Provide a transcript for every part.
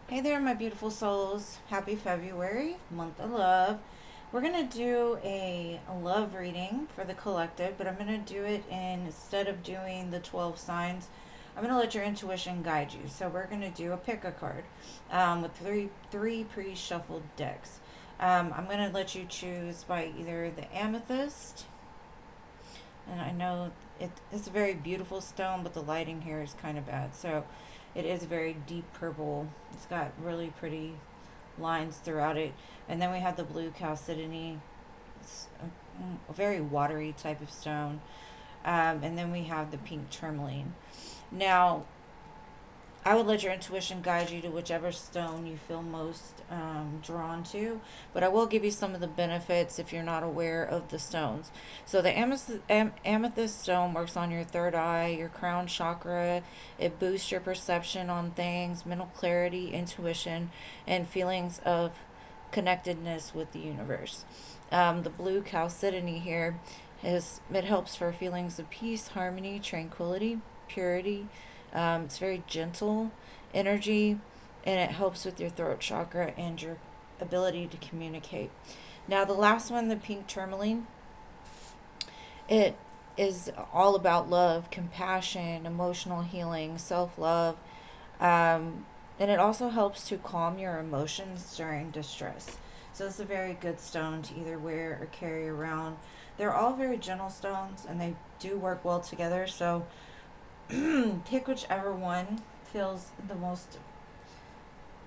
Hey there, my beautiful souls. Happy February, month of love. We're going to do a love reading for the collective, but I'm going to do it instead of doing the 12 signs. I'm going to let your intuition guide you. So we're going to do a pick a card with three pre-shuffled decks. I'm going to let you choose by either the Amethyst, and I know it's a very beautiful stone, but the lighting here is kind of bad. So it is very deep purple. It's got really pretty lines throughout it. And then we have the blue Chalcedony. It's a very watery type of stone. And then we have the pink Tourmaline. Now, I would let your intuition guide you to whichever stone you feel most drawn to, but I will give you some of the benefits if you're not aware of the stones. So the amethyst stone works on your third eye, your crown chakra. It boosts your perception on things, mental clarity, intuition, and feelings of connectedness with the universe. The blue chalcedony here it helps for feelings of peace, harmony, tranquility, purity. It's very gentle energy, and it helps with your throat chakra and your ability to communicate. Now, the last one, the pink tourmaline, it is all about love, compassion, emotional healing, self love, and it also helps to calm your emotions during distress. So it's a very good stone to either wear or carry around. They're all very gentle stones, and they do work well together. So pick whichever one feels the most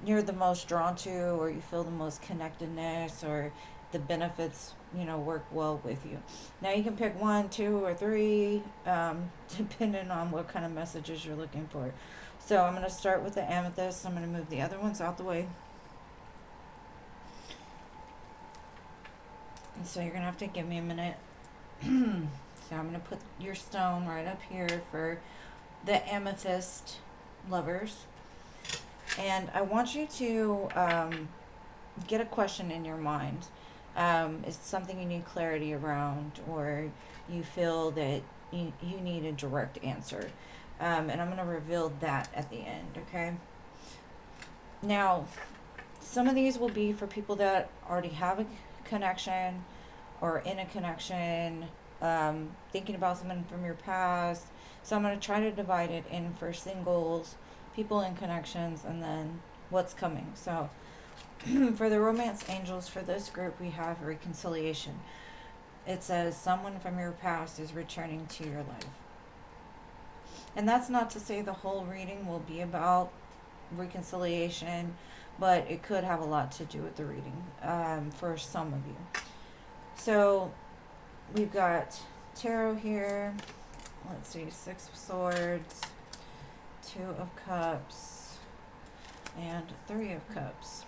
you're the most drawn to, or you feel the most connectedness, or the benefits work well with you. Now you can pick one, two, or three, depending on what kind of messages you're looking for. So I'm going to start with the amethyst. I'm going to move the other ones out the way. And so you're going to have to give me a minute. So I'm going to put your stone right up here for the amethyst lovers. And I want you to get a question in your mind. It's something you need clarity around, or you feel that you need a direct answer. And I'm going to reveal that at the end, okay? Now, some of these will be for people that already have a connection or in a connection, thinking about someone from your past. So I'm going to try to divide it in for singles, people in connections, and then what's coming. So for the romance angels, for this group, we have reconciliation. It says someone from your past is returning to your life. And that's not to say the whole reading will be about reconciliation, but it could have a lot to do with the reading for some of you. So we've got tarot here. Let's see, Six of Swords, Two of Cups, and Three of Cups.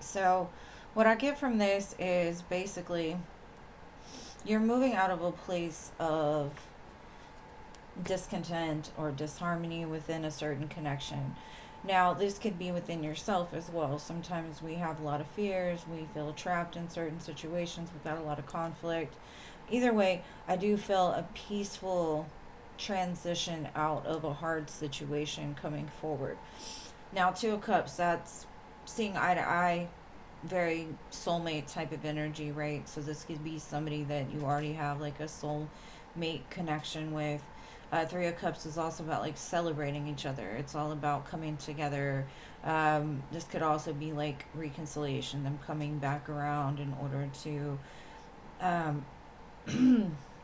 So what I get from this is basically you're moving out of a place of discontent or disharmony within a certain connection. Now, this could be within yourself as well. Sometimes we have a lot of fears, we feel trapped in certain situations, we've got a lot of conflict. Either way, I do feel a peaceful transition out of a hard situation coming forward. Now, Two of Cups, that's seeing eye to eye, very soulmate type of energy, right? So this could be somebody that you already have like a soulmate connection with. Three of Cups is also about like celebrating each other. It's all about coming together. This could also be like reconciliation, them coming back around in order to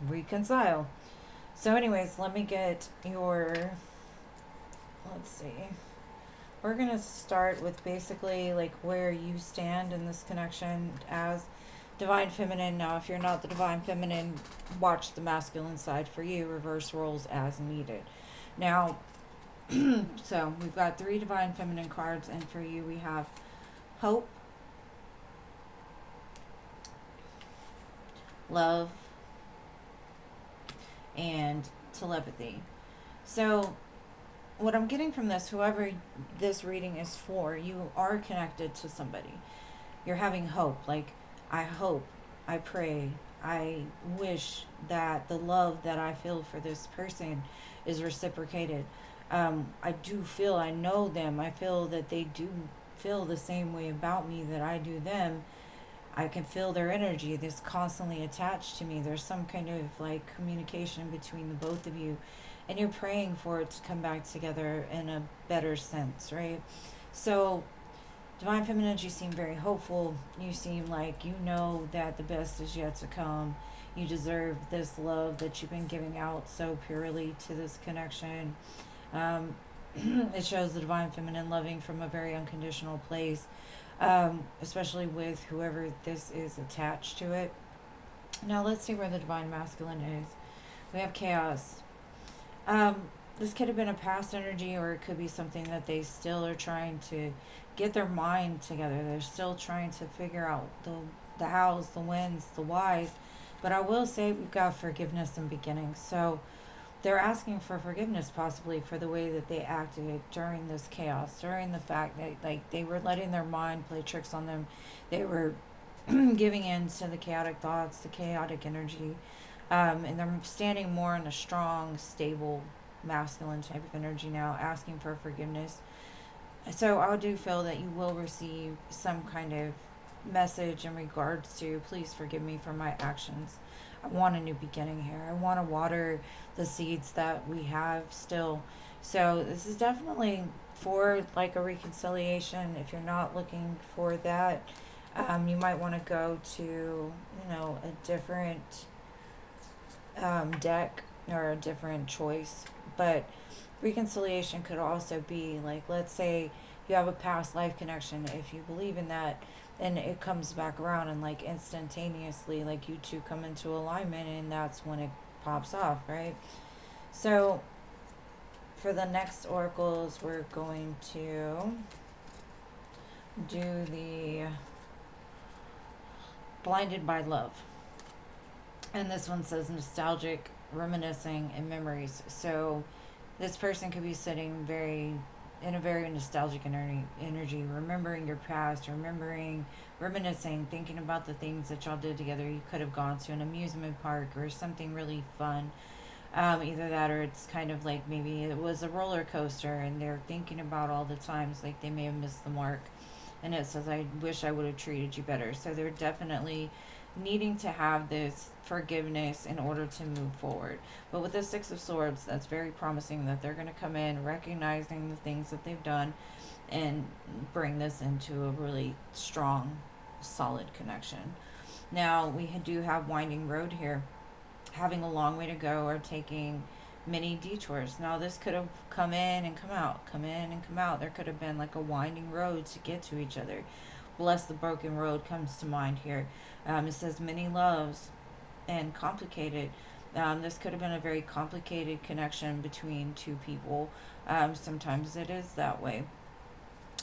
reconcile. So, anyways, let me get your. Let's see. We're going to start with basically like where you stand in this connection as divine feminine. Now, if you're not the divine feminine, watch the masculine side for you, reverse roles as needed. Now, so we've got three divine feminine cards, and for you, we have hope, love, and telepathy. So, what I'm getting from this, whoever this reading is for, you are connected to somebody. You're having hope. Like, I hope, I pray, I wish that the love that I feel for this person is reciprocated. I do feel, I know them. I feel that they do feel the same way about me that I do them. I can feel their energy that's constantly attached to me. There's some kind of like communication between the both of you, and you're praying for it to come back together in a better sense, right? So, Divine Feminine, you seem very hopeful. You seem like you know that the best is yet to come. You deserve this love that you've been giving out so purely to this connection. Um, it shows the Divine Feminine loving from a very unconditional place, especially with whoever this is attached to it. Now let's see where the Divine Masculine is. We have Chaos. Um, this could have been a past energy, or it could be something that they still are trying to get their mind together. They're still trying to figure out the hows, the whens, the whys. But I will say we've got forgiveness and beginning. So they're asking for forgiveness possibly for the way that they acted during this chaos, during the fact that like they were letting their mind play tricks on them. They were giving in to the chaotic thoughts, the chaotic energy, and they're standing more in a strong, stable, masculine type of energy now, asking for forgiveness. So I do feel that you will receive some kind of message in regards to please forgive me for my actions. I want a new beginning here. I want to water the seeds that we have still. So this is definitely for like a reconciliation. If you're not looking for that, you might want to go to, a different deck or a different choice. But reconciliation could also be like, let's say you have a past life connection. If you believe in that, and it comes back around and like instantaneously, like you two come into alignment, and that's when it pops off, right? So for the next oracles, we're going to do the Blinded by Love. And this one says nostalgic, reminiscing, and memories. So this person could be sitting in a very nostalgic energy, remembering your past, reminiscing, thinking about the things that y'all did together. You could have gone to an amusement park or something really fun. Either that, or it's kind of like maybe it was a roller coaster and they're thinking about all the times like they may have missed the mark. And it says, I wish I would have treated you better. So they're definitely needing to have this forgiveness in order to move forward. But with the Six of Swords, that's very promising that they're going to come in recognizing the things that they've done and bring this into a really strong, solid connection. Now, we do have Winding Road here, having a long way to go or taking many detours. Now, this could have come in and come out, come in and come out. There could have been like a winding road to get to each other. Bless the Broken Road comes to mind here. It says many loves and complicated. This could have been a very complicated connection between two people. Sometimes it is that way.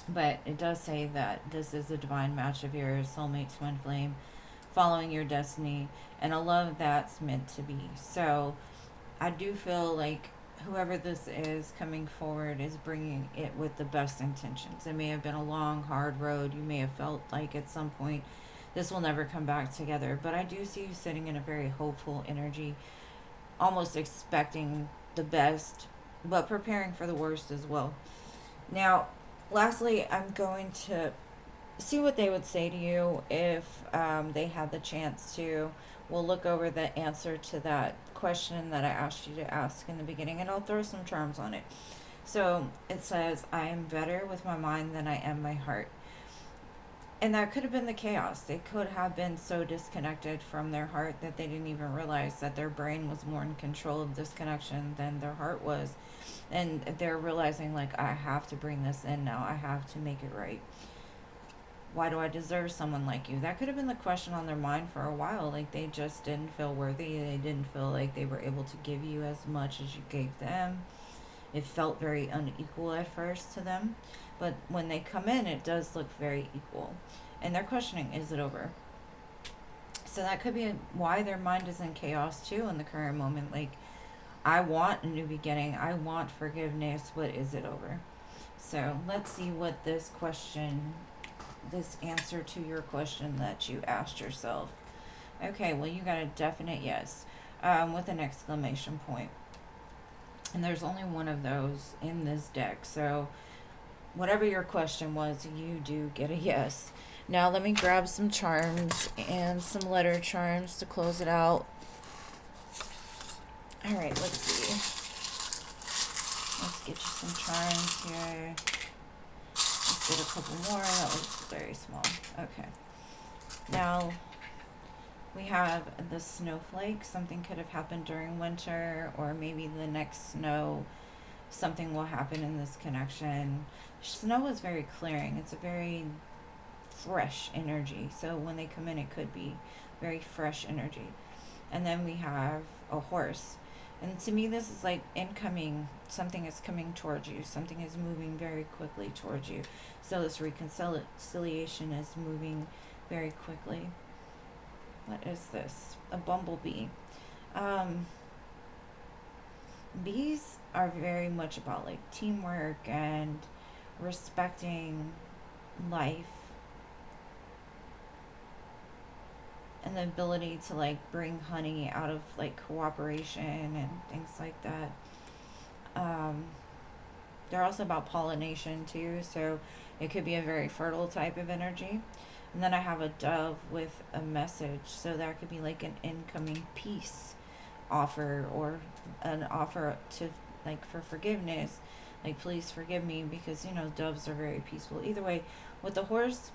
But it does say that this is a divine match of your soulmate twin flame, following your destiny, and a love that's meant to be. So I do feel like whoever this is coming forward is bringing it with the best intentions. It may have been a long, hard road. You may have felt like at some point this will never come back together. But I do see you sitting in a very hopeful energy, almost expecting the best, but preparing for the worst as well. Now, lastly, I'm going to see what they would say to you if they had the chance to. We'll look over the answer to that question that I asked you to ask in the beginning, and I'll throw some charms on it. So it says, I am better with my mind than I am my heart. And that could have been the chaos. They could have been so disconnected from their heart that they didn't even realize that their brain was more in control of this connection than their heart was. And they're realizing, like, I have to bring this in now. I have to make it right. Why do I deserve someone like you? That could have been the question on their mind for a while. Like, they just didn't feel worthy. They didn't feel like they were able to give you as much as you gave them. It felt very unequal at first to them. But when they come in, it does look very equal. And they're questioning, is it over? So that could be why their mind is in chaos too in the current moment. Like, I want a new beginning. I want forgiveness. But is it over? So let's see what this answer to your question that you asked yourself. Okay, well, you got a definite yes with an exclamation point. And there's only one of those in this deck. So whatever your question was, you do get a yes. Now let me grab some charms and some letter charms to close it out. All right, let's see. Let's get you some charms here. Let's get a couple more. That was very small. Okay. Now we have the snowflake. Something could have happened during winter, or maybe the next snow, something will happen in this connection. Snow is very clearing. It's a very fresh energy. So when they come in, it could be very fresh energy. And then we have a horse. And to me, this is like incoming. Something is coming towards you. Something is moving very quickly towards you. So this reconciliation is moving very quickly. What is this? A bumblebee. Bees are very much about like teamwork and respecting life and the ability to like bring honey out of like cooperation and things like that. They're also about pollination too, so it could be a very fertile type of energy. And then I have a dove with a message, so that could be like an incoming peace offer, or an offer to like for forgiveness, like please forgive me, because doves are very peaceful. Either way, with the horse,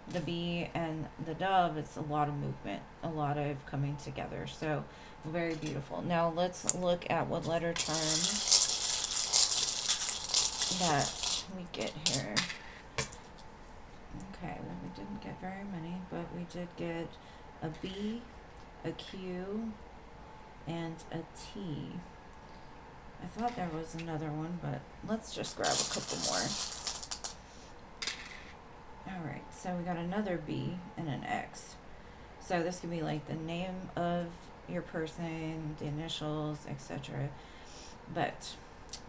the bee, and the dove, it's a lot of movement, a lot of coming together. So very beautiful. Now let's look at what letter charm that we get here. Okay, well, we didn't get very many, but we did get a B, a Q, and a T. I thought there was another one, but let's just grab a couple more. Alright, so we got another B and an X. So this could be like the name of your person, the initials, etc. But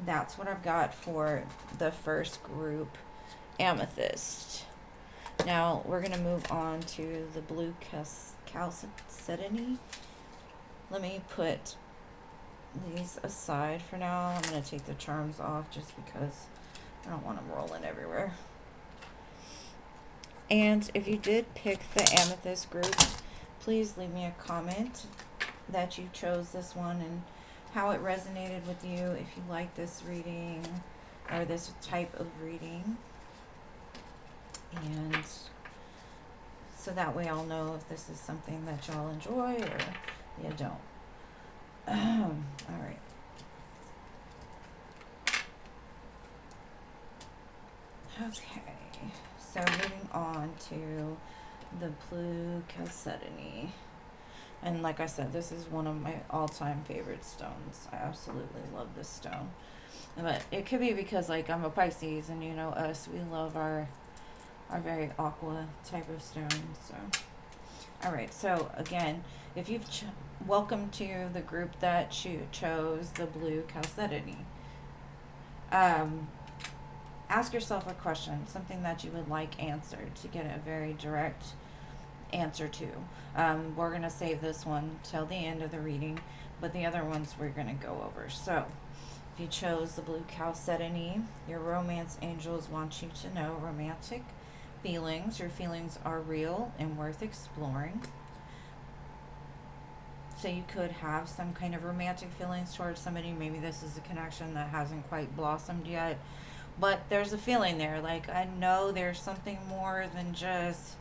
that's what I've got for the first group, Amethyst. Now we're going to move on to the blue Chacedony. Let me put these aside for now. I'm going to take the charms off just because I don't want them rolling everywhere. And if you did pick the Amethyst group, please leave me a comment that you chose this one and how it resonated with you, if you like this reading or this type of reading. And so that way I'll know if this is something that y'all enjoy or you don't. All right. Okay. So moving on to the blue Chacedony. And like I said, this is one of my all-time favorite stones. I absolutely love this stone. But it could be because like I'm a Pisces, and us, we love our very aqua type of stone. So all right, so again, if you've welcome to the group that chose the blue Chacedony. Ask yourself a question, something that you would like answered, to get a very direct answer to. We're going to save this one till the end of the reading, but the other ones we're going to go over. So if you chose the blue Chacedony, your romance angels want you to know romantic feelings. Your feelings are real and worth exploring. So you could have some kind of romantic feelings towards somebody. Maybe this is a connection that hasn't quite blossomed yet, but there's a feeling there. Like, I know there's something more than just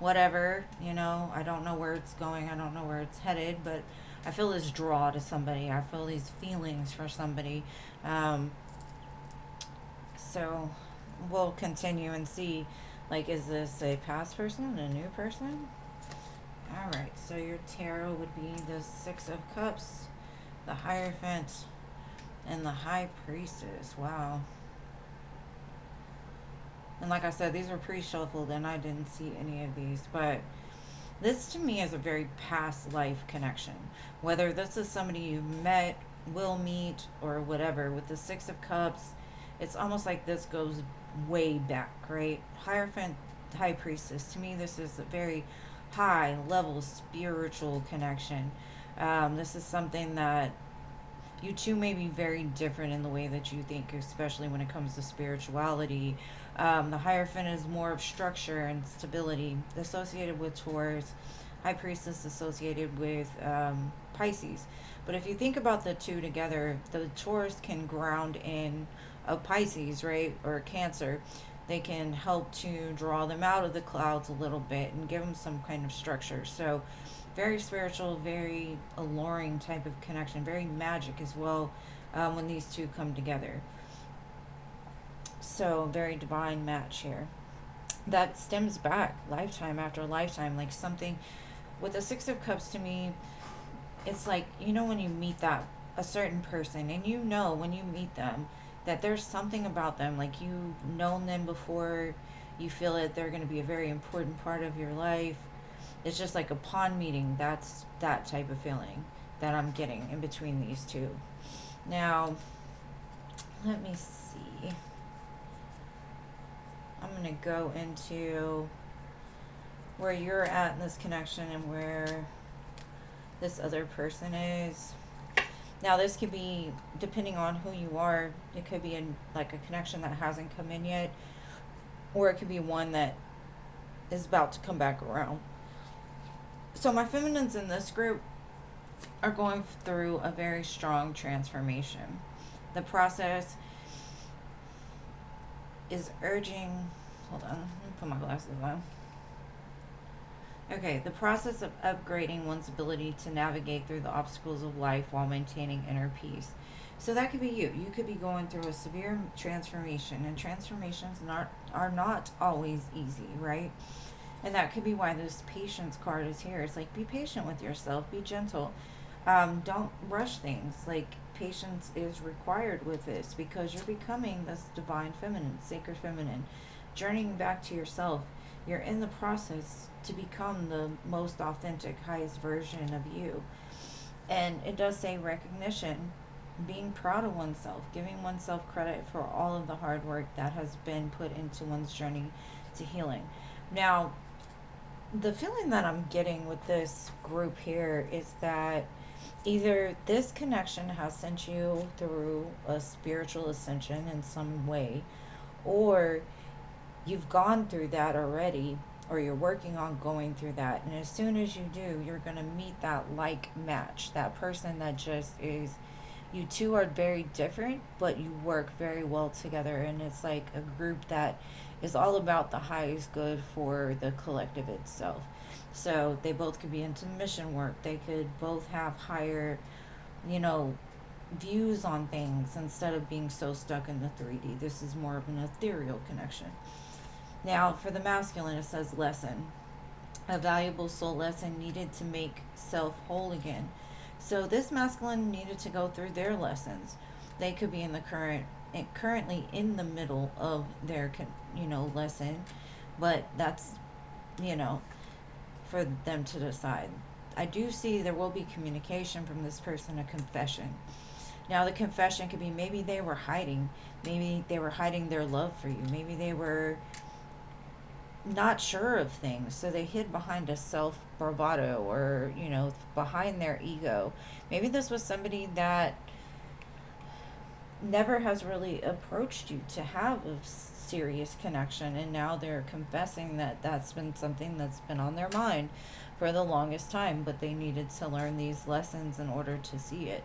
whatever, I don't know where it's going. I don't know where it's headed, but I feel this draw to somebody. I feel these feelings for somebody. So we'll continue and see, like, is this a past person, a new person? All right, so your tarot would be the Six of Cups, the Hierophant, and the High Priestess. Wow. And like I said, these were pre-shuffled and I didn't see any of these, but this to me is a very past life connection. Whether this is somebody you met, will meet, or whatever. With the Six of Cups, it's almost like this goes way back, right? Hierophant, High Priestess. To me, this is a very high level spiritual connection. This is something that You two may be very different in the way that you think, especially when it comes to spirituality. The Hierophant is more of structure and stability, associated with Taurus. High Priestess associated with Pisces. But if you think about the two together, the Taurus can ground in a Pisces, right, or a Cancer. They can help to draw them out of the clouds a little bit and give them some kind of structure. So, very spiritual, very alluring type of connection, very magic as well when these two come together. So, very divine match here. That stems back lifetime after lifetime, like something with the Six of Cups to me, it's like, when you meet that a certain person, and when you meet them that there's something about them, like you've known them before, you feel that they're going to be a very important part of your life. It's just like upon meeting, that's that type of feeling that I'm getting in between these two. Now, let me see. I'm going to go into where you're at in this connection and where this other person is. Now, this could be, depending on who you are, it could be like a connection that hasn't come in yet, or it could be one that is about to come back around. So my feminines in this group are going through a very strong transformation. The process is urging, hold on, let me put my glasses on. Okay, the process of upgrading one's ability to navigate through the obstacles of life while maintaining inner peace. So that could be you. You could be going through a severe transformation, and transformations are not always easy, right? And that could be why this patience card is here. It's like, be patient with yourself, be gentle. Don't rush things. Like, patience is required with this because you're becoming this divine feminine, sacred feminine, journeying back to yourself. You're in the process to become the most authentic, highest version of you. And it does say recognition, being proud of oneself, giving oneself credit for all of the hard work that has been put into one's journey to healing. Now, the feeling that I'm getting with this group here is that either this connection has sent you through a spiritual ascension in some way, or you've gone through that already, or you're working on going through that. And as soon as you do, you're going to meet that like match, that person that just is, you two are very different, but you work very well together. And it's like a group that is all about the highest good for the collective itself. So they both could be into mission work. They could both have higher, you know, views on things instead of being so stuck in the 3D. This is more of an ethereal connection. Now, for the masculine, it says lesson. A valuable soul lesson needed to make self whole again. So this masculine needed to go through their lessons. They could be in the currently in the middle of their, lesson, but that's, for them to decide. I do see there will be communication from this person, a confession. Now, the confession could be maybe they were hiding. Maybe they were hiding their love for you. Maybe they were not sure of things, so they hid behind a self bravado, or behind their ego. Maybe this was somebody that never has really approached you to have a serious connection, and now they're confessing that that's been something that's been on their mind for the longest time, but they needed to learn these lessons in order to see it.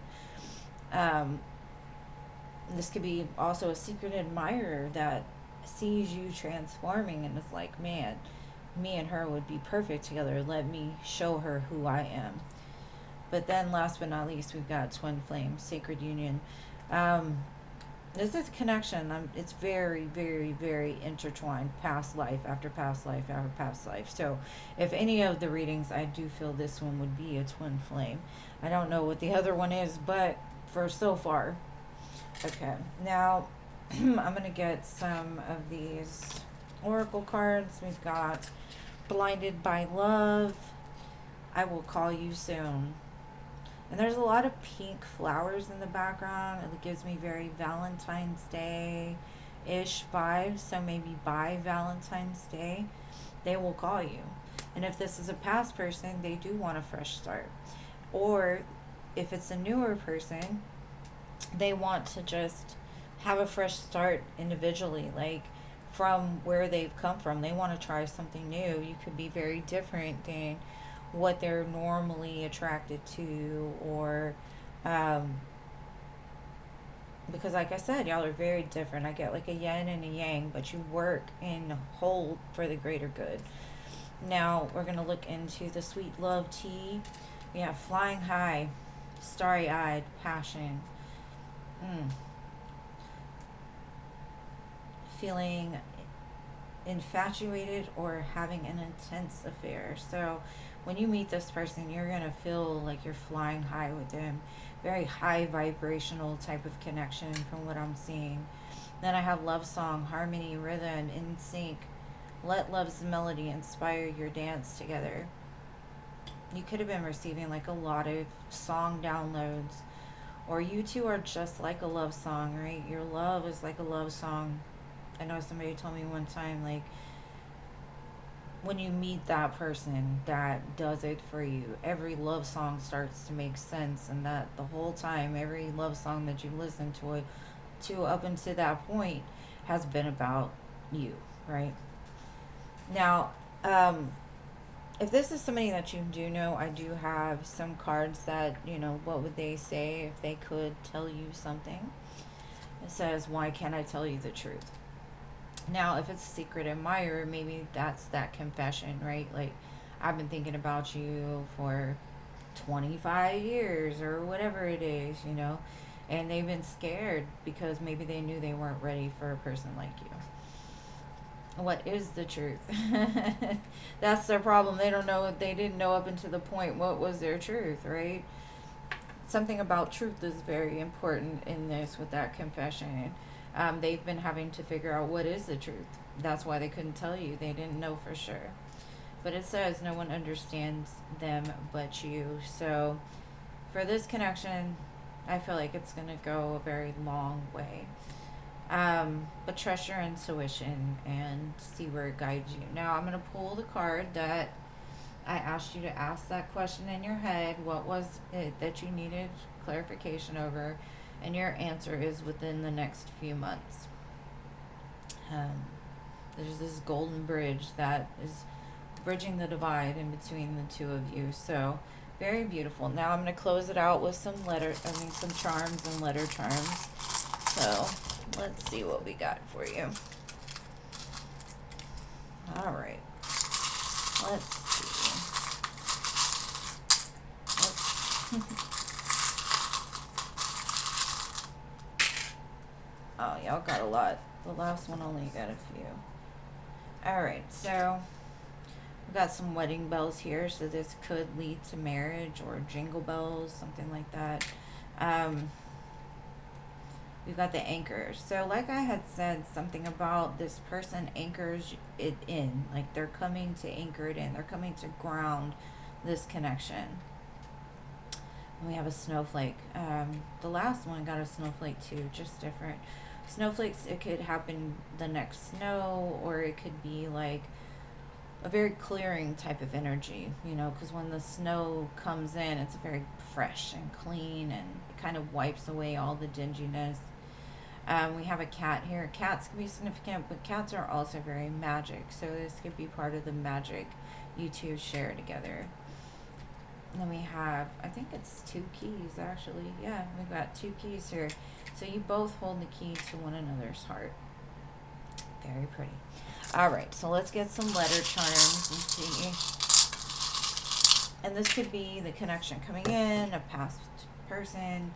This could be also a secret admirer that sees you transforming and is like, man, me and her would be perfect together. Let me show her who I am. But then last but not least, we've got twin flame, sacred union. This is connection. It's very, very, very intertwined. Past life after past life after past life. So if any of the readings, I do feel this one would be a twin flame. I don't know what the other one is, but for so far. Okay, now I'm going to get some of these oracle cards. We've got Blinded by Love, I Will Call You Soon. And there's a lot of pink flowers in the background. It gives me very Valentine's Day-ish vibes. So maybe by Valentine's Day, they will call you. And if this is a past person, they do want a fresh start. Or if it's a newer person, they want to just have a fresh start individually, like from where they've come from. They want to try something new. You could be very different than what they're normally attracted to, or um, because like I said, y'all are very different. I get like a yin and a yang, but you work and hold for the greater good. Now we're going to look into the sweet love tea. We have flying high, starry eyed, passion. Mm. Feeling infatuated or having an intense affair. So when you meet this person, you're going to feel like you're flying high with them. Very high vibrational type of connection from what I'm seeing. Then I have love song, harmony, rhythm, in sync. Let love's melody inspire your dance together. You could have been receiving like a lot of song downloads, or you two are just like a love song, right? Your love is like a love song. I know somebody told me one time, like, when you meet that person that does it for you, every love song starts to make sense, and that the whole time, every love song that you listen to up until that point has been about you, right? Now, if this is somebody that you do know, I do have some cards that, what would they say if they could tell you something? It says, why can't I tell you the truth? Now, if it's a secret admirer, maybe that's that confession, right? Like, I've been thinking about you for 25 years or whatever it is, and they've been scared because maybe they knew they weren't ready for a person like you. What is the truth? That's their problem. They don't know. They didn't know up until the point what was their truth, right? Something about truth is very important in this with that confession. They've been having to figure out what is the truth. That's why they couldn't tell you. They didn't know for sure. But it says no one understands them but you. So for this connection, I feel like it's going to go a very long way. But trust your intuition and see where it guides you. Now I'm going to pull the card that I asked you to ask that question in your head. What was it that you needed clarification over? And your answer is within the next few months. There's this golden bridge that is bridging the divide in between the two of you. So very beautiful. Now I'm going to close it out with some some charms and letter charms. So let's see what we got for you. All right. Let's see. Oh, y'all got a lot. The last one only got a few. All right, so we've got some wedding bells here, so this could lead to marriage or jingle bells, something like that. We've got the anchor. So like I had said, something about this person anchors it in. Like they're coming to anchor it in. They're coming to ground this connection. And we have a snowflake. The last one got a snowflake too, just different. Snowflakes, it could happen the next snow, or it could be like a very clearing type of energy, because when the snow comes in, it's very fresh and clean, and it kind of wipes away all the dinginess. We have a cat here. Cats can be significant, but cats are also very magic. So this could be part of the magic you two share together. And then we have, I think it's 2 keys actually. Yeah, we've got 2 keys here. So you both hold the key to one another's heart. Very pretty. All right, so let's get some letter charms and see. And this could be the connection coming in, a past person.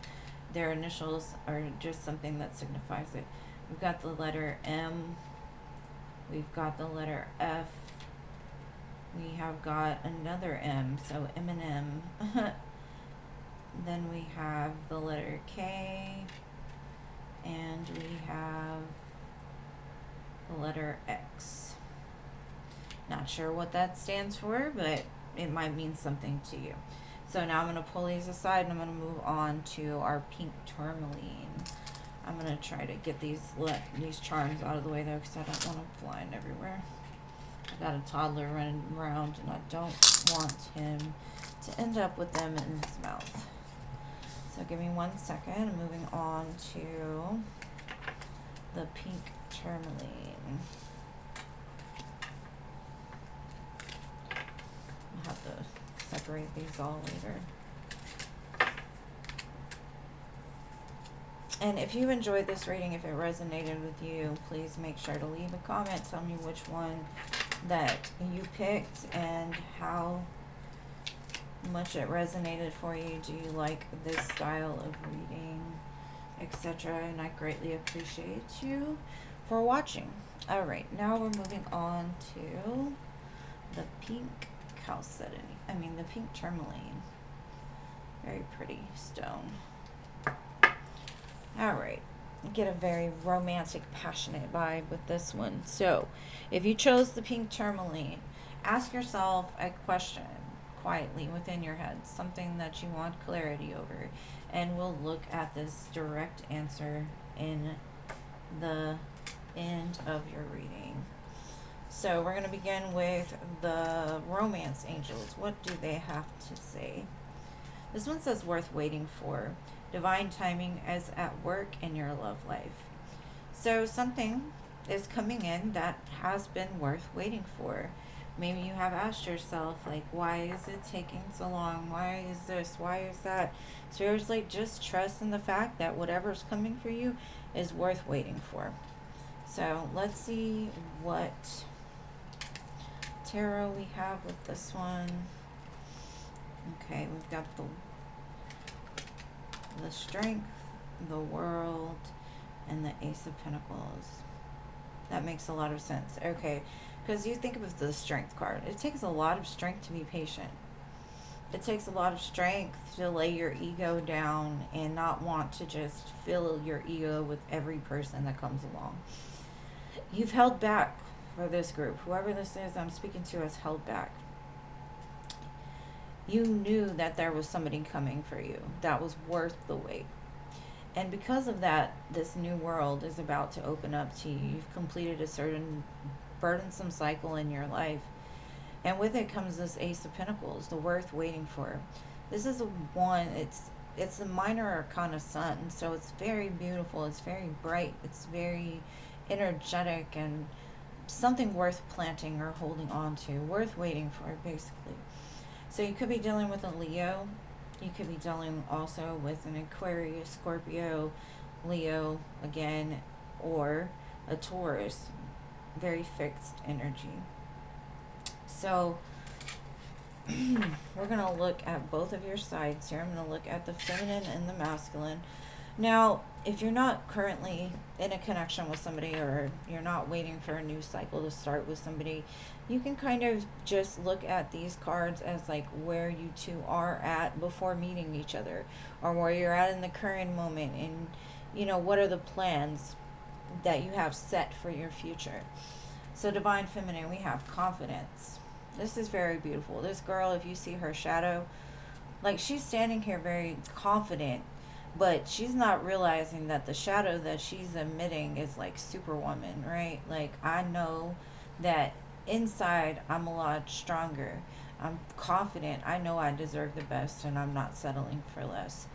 Their initials are just something that signifies it. We've got the letter M. We've got the letter F. We have got another M, so M&M. Then we have the letter K. And we have the letter X. Not sure what that stands for, but it might mean something to you. So now I'm going to pull these aside, and I'm going to move on to our pink tourmaline. I'm going to try to get these charms out of the way, though, because I don't want them flying everywhere. I got a toddler running around, and I don't want him to end up with them in his mouth. So So give me 1 second. I'm moving on to the pink Tourmaline. I'll have to separate these all later. And if you enjoyed this reading, if it resonated with you, please make sure to leave a comment. Tell me which one that you picked and how much it resonated for you. Do you like this style of reading, etc.? And I greatly appreciate you for watching. All right, now we're moving on to the pink Chacedony. The pink Tourmaline. Very pretty stone. All right, get a very romantic, passionate vibe with this one. So, if you chose the pink Tourmaline, ask yourself a question quietly within your head, something that you want clarity over, and we'll look at this direct answer in the end of your reading. So, we're going to begin with the romance angels. What do they have to say? This one says worth waiting for. Divine timing as at work in your love life. So something is coming in that has been worth waiting for. Maybe you have asked yourself, like, why is it taking so long? Why is this? Why is that? Seriously, just trust in the fact that whatever's coming for you is worth waiting for. So let's see what tarot we have with this one. Okay, we've got the Strength, the World, and the Ace of Pentacles. That makes a lot of sense. Okay, because you think of the Strength card. It takes a lot of strength to be patient. It takes a lot of strength to lay your ego down and not want to just fill your ego with every person that comes along. You've held back for this group. Whoever this is I'm speaking to has held back. You knew that there was somebody coming for you that was worth the wait. And because of that, this new world is about to open up to you. You've completed a certain burdensome cycle in your life. And with it comes this Ace of Pentacles, the worth waiting for. This is it's a minor arcana sun, so it's very beautiful, it's very bright, it's very energetic, and something worth planting or holding on to, worth waiting for, basically. So you could be dealing with a Leo. You could be dealing also with an Aquarius, Scorpio, Leo again, or a Taurus. Very fixed energy. So we're going to look at both of your sides here. I'm going to look at the feminine and the masculine. Now, if you're not currently in a connection with somebody, or you're not waiting for a new cycle to start with somebody, you can kind of just look at these cards as like where you two are at before meeting each other, or where you're at in the current moment, and what are the plans that you have set for your future. So Divine Feminine, we have confidence. This is very beautiful. This girl, if you see her shadow, like, she's standing here very confident, but she's not realizing that the shadow that she's emitting is like Superwoman, right? Like, I know that inside I'm a lot stronger. I'm confident. I know I deserve the best, and I'm not settling for less.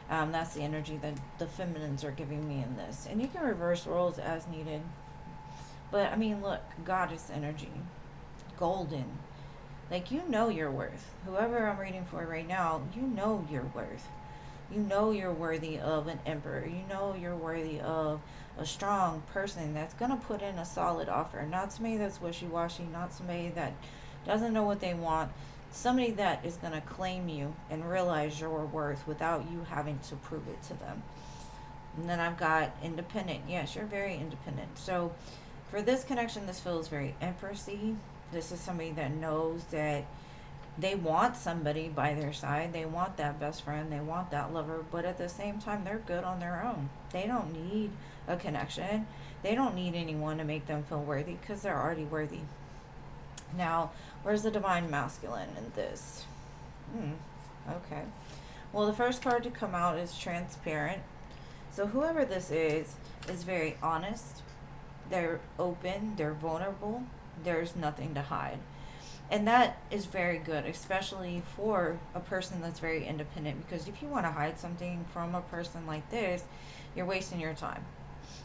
That's the energy that the feminines are giving me in this. And you can reverse roles as needed. But, look, goddess energy. Golden. Like, you know your worth. Whoever I'm reading for right now, you know your worth. You know you're worthy of an emperor. You know you're worthy of a strong person that's going to put in a solid offer. Not somebody that's wishy-washy. Not somebody that doesn't know what they want. Somebody that is going to claim you and realize your worth without you having to prove it to them. And then I've got independent. Yes, you're very independent. So for this connection, this feels very empressy. This is somebody that knows that they want somebody by their side. They want that best friend. They want that lover. But at the same time, they're good on their own. They don't need a connection. They don't need anyone to make them feel worthy, because they're already worthy. Now, where's the Divine Masculine in this? Okay. Well, the first card to come out is Transparent. So whoever this is very honest. They're open. They're vulnerable. There's nothing to hide. And that is very good, especially for a person that's very independent. Because if you want to hide something from a person like this, you're wasting your time.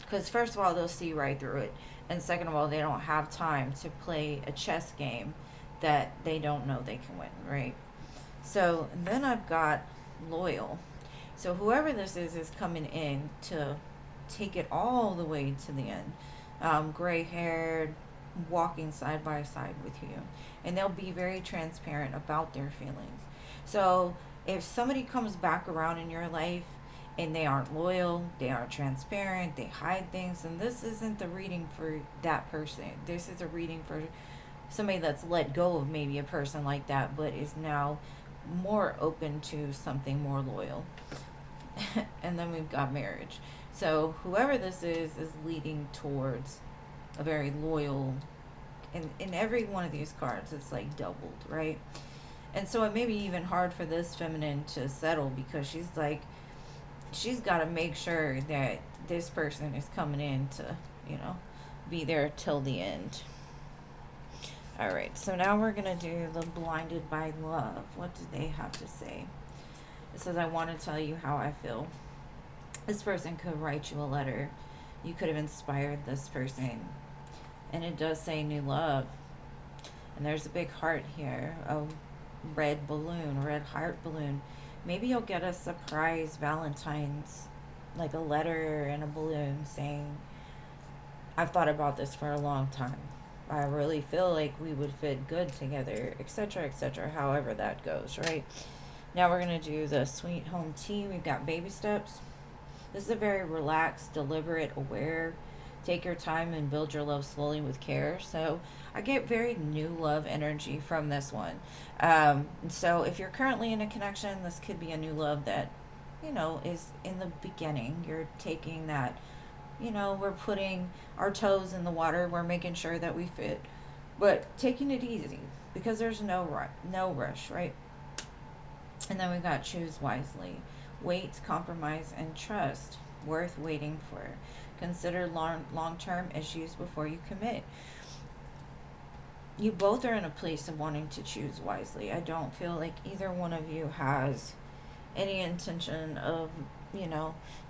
Because, first of all, they'll see right through it. And second of all, they don't have time to play a chess game that they don't know they can win, right? So then I've got loyal. So whoever this is coming in to take it all the way to the end. Gray haired, walking side by side with you. And they'll be very transparent about their feelings. So if somebody comes back around in your life and they aren't loyal, they aren't transparent, they hide things, and this isn't the reading for that person. This is a reading for somebody that's let go of maybe a person like that, but is now more open to something more loyal. And then we've got marriage. So whoever this is leading towards a very loyal, in every one of these cards it's like doubled, right? And so it may be even hard for this feminine to settle, because she's got to make sure that this person is coming in to, be there till the end. All right, so now we're going to do the blinded by love. What do they have to say? It says, I want to tell you how I feel. This person could write you a letter. You could have inspired this person. And it does say new love. And there's a big heart here, a red balloon, red heart balloon. Maybe you'll get a surprise Valentine's, like a letter and a balloon saying, I've thought about this for a long time. I really feel like we would fit good together, etc., however that goes, right? Now we're going to do the sweet home tea. We've got baby steps. This is a very relaxed, deliberate, aware. Take your time and build your love slowly with care. So I get very new love energy from this one. So if you're currently in a connection, this could be a new love that, is in the beginning. You're taking that, we're putting our toes in the water. We're making sure that we fit, but taking it easy, because there's no rush, right? And then we've got choose wisely. Wait, compromise, and trust. Worth waiting for. Consider long-term issues before you commit. You both are in a place of wanting to choose wisely. I don't feel like either one of you has any intention of,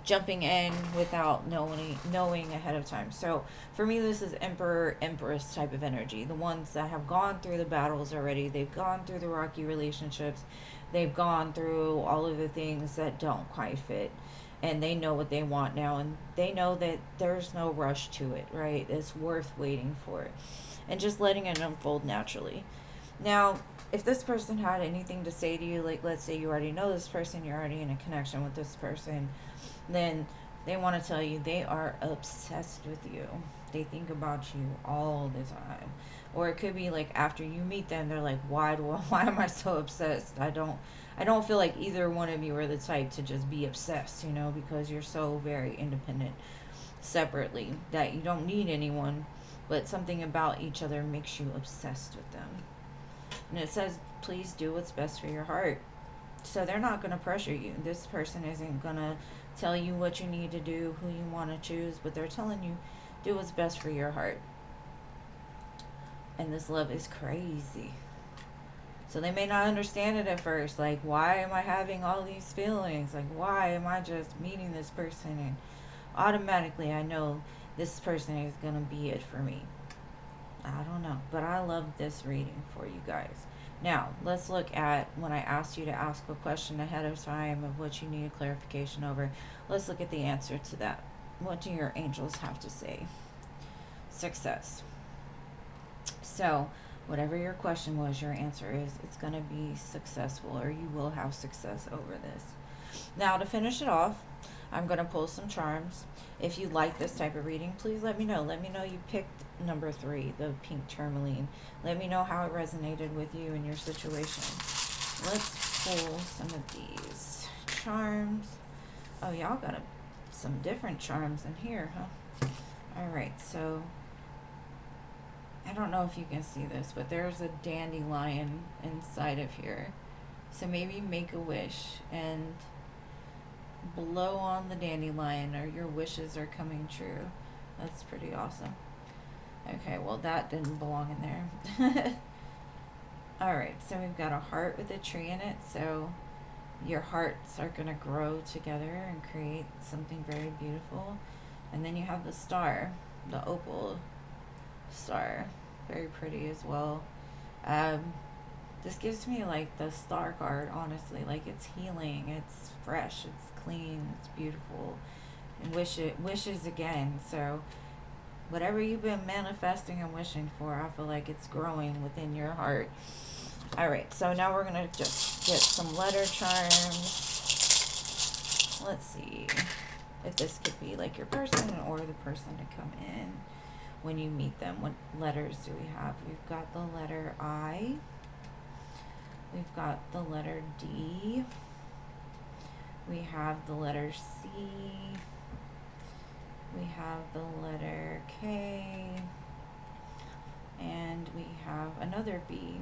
jumping in without knowing ahead of time. So for me, this is Emperor, Empress type of energy. The ones that have gone through the battles already. They've gone through the rocky relationships. They've gone through all of the things that don't quite fit. And they know what they want now. And they know that there's no rush to it, right? It's worth waiting for it. And just letting it unfold naturally. Now, if this person had anything to say to you, like let's say you already know this person, you're already in a connection with this person, then they want to tell you they are obsessed with you. They think about you all the time. Or it could be like after you meet them, they're like, why am I so obsessed? I don't feel like either one of you are the type to just be obsessed, because you're so very independent separately that you don't need anyone, but something about each other makes you obsessed with them. And it says, please do what's best for your heart. So they're not going to pressure you. This person isn't going to tell you what you need to do, who you want to choose, but they're telling you, do what's best for your heart. And this love is crazy. So they may not understand it at first. Like, why am I having all these feelings? Like, why am I just meeting this person and automatically I know this person is going to be it for me? I don't know, but I love this reading for you guys. Now, let's look at when I asked you to ask a question ahead of time of what you need clarification over. Let's look at the answer to that. What do your angels have to say? Success. So, whatever your question was, your answer is it's going to be successful, or you will have success over this. Now, to finish it off, I'm going to pull some charms. If you like this type of reading, please let me know. Let me know you picked number 3, the pink tourmaline. Let me know how it resonated with you in your situation. Let's pull some of these charms. Oh, y'all got some different charms in here, huh? All right, so I don't know if you can see this, but there's a dandelion inside of here. So maybe make a wish and blow on the dandelion, or your wishes are coming true. That's pretty awesome. Okay, well that didn't belong in there. All right, so we've got a heart with a tree in it. So your hearts are going to grow together and create something very beautiful. And then you have the star, the opal star, very pretty as well. Um, this gives me like the star card, honestly. Like it's healing, it's fresh, it's clean, it's beautiful, and wishes again. So whatever you've been manifesting and wishing for, I feel like it's growing within your heart. All right, so now we're gonna just get some letter charms. Let's see if this could be like your person or the person to come in when you meet them. What letters do we have? We've got the letter I. We've got the letter D. We have the letter C. We have the letter K. And we have another B.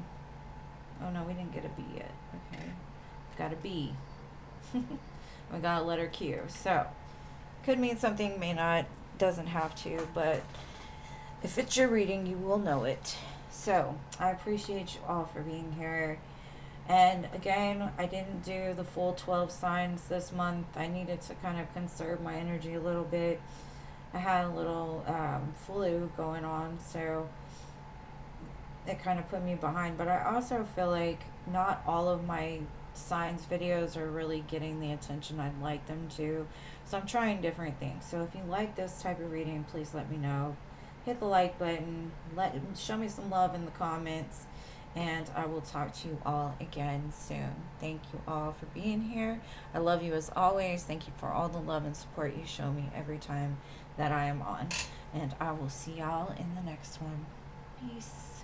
Oh no, we didn't get a B yet. Okay. We've got a B. We got a letter Q. So, could mean something, may not, doesn't have to, but if it's your reading, you will know it. So, I appreciate you all for being here. And again, I didn't do the full 12 signs this month. I needed to kind of conserve my energy a little bit. I had a little flu going on, so it kind of put me behind. But I also feel like not all of my signs videos are really getting the attention I'd like them to. So I'm trying different things. So if you like this type of reading, please let me know. Hit the like button. Show me some love in the comments. And I will talk to you all again soon. Thank you all for being here. I love you as always. Thank you for all the love and support you show me every time that I am on. And I will see y'all in the next one. Peace.